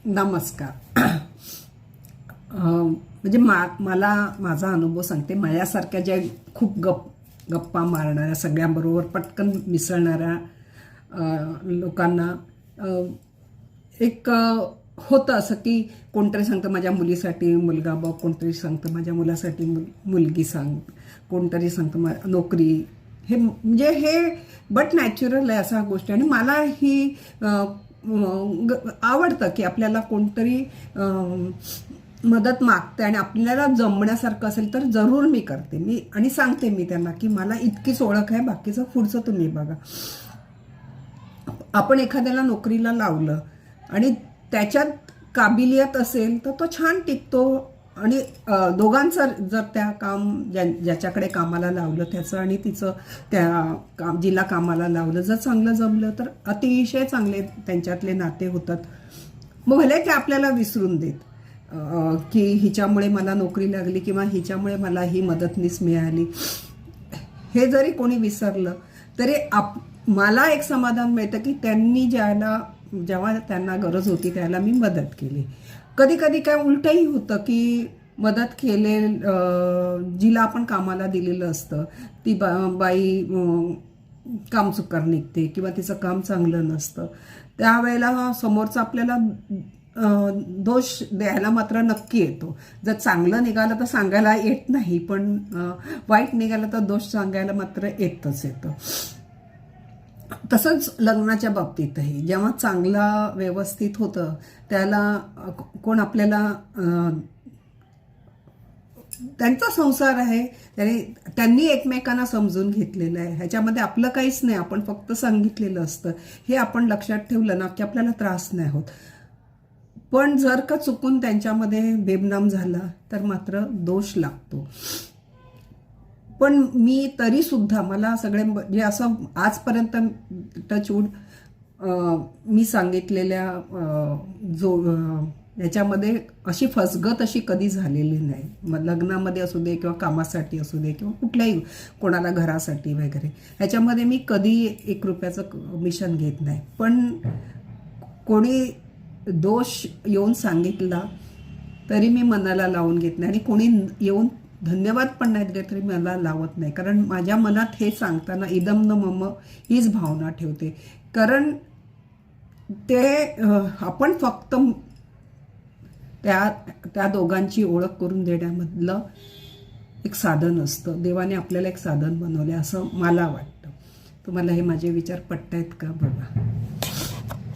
नमस्कार. म्हणजे मला माझा अनुभव सांगते. माझ्यासारख्या ज्या खूप गप्पा मारणाऱ्या, सगळ्यांबरोबर पटकन मिसळणाऱ्या लोकांना एक होतं असं की कोणतरी सांगतं माझ्या मुलीसाठी मुलगा बघ, कोणतरी सांगतं माझ्या मुलासाठी मुलगी सांग, कोणतरी सांगतं नोकरी. हे म्हणजे हे बट नॅचरल आहे अशा गोष्टी. आणि मला ही आवडतं की आपल्याला कोणतरी मदत मागते आणि आपल्याला जमण्यासारखं असेल तर जरूर मी करते. मी आणि सांगते मी त्यांना की मला इतकीच ओळख आहे, बाकीचं पुढचं तुम्ही बघा. आपण एखाद्याला नोकरीला लावलं आणि त्याच्यात काबिलियत असेल तर तो छान टिकतो. आणि दोघांचं जर त्या ज्याच्याकडे कामाला लावलं त्याचं आणि तिचं जिला कामाला लावलं जर चांगलं जमलं तर अतिशय चांगले त्यांच्यातले नाते होतात. मग भले ते आपल्याला विसरून देत की हिच्यामुळे मला नोकरी लागली किंवा हिच्यामुळे मला ही मदतनीस मिळाली. हे जरी कोणी विसरलं तरी मला एक समाधान मिळतं की त्यांनी जेव्हा त्यांना गरज होती त्याला मी मदत केली. कधी कधी काय उलटही होतं की मदत केले जिला आपण कामाला दिलेलं असतं ती बाई कामचुकार निघते किंवा तिचं काम चांगलं नसतं. त्यावेळेला समोरचा आपल्याला दोष द्यायला मात्र नक्की येतो. जर चांगलं निघालं तर सांगायला येत नाही, पण वाईट निघालं तर दोष सांगायला मात्र येतच येतं. तसंच लग्नाच्या बाबतीतही जेव्हा चांगला व्यवस्थित होतं त्याला कोण आपल्याला त्यांचा संसार आहे, त्यांनी एकमेकांना समजून घेतलेलं आहे, ह्याच्यामध्ये आपलं काहीच नाही, आपण फक्त सांगितलेलं असतं. हे आपण लक्षात ठेवलं ना की आपल्याला त्रास नाही होत. पण जर का चुकून त्यांच्यामध्ये बेबनाम झाला तर मात्र दोष लागतो. पण मी तरी सुद्धा मला सगळे म्हणजे असं आजपर्यंत टचवूड मी सांगितलेल्या याच्यामध्ये अशी फसगत अशी कधी झालेली नाही. मग लग्नामध्ये असू दे किंवा कामासाठी असू दे किंवा कुठल्याही कोणाला घरासाठी वगैरे ह्याच्यामध्ये मी कधी ₹1 कमिशन घेत नाही. पण कोणी दोष येऊन सांगितला तरी मी मनाला लावून घेत नाही आणि कोणी येऊन धन्यवाद पण नाही दिले तरी मला लावत नाही. कारण माझ्या मनात हे सांगताना इदम न मम हीच भावना ठेवते. कारण ते आपण फक्त त्या दोघांची ओळख करून देण्यामधलं एक साधन असतं. देवाने आपल्याला एक साधन बनवले असं मला वाटतं. तुम्हाला हे माझे विचार पटतायत का बघा.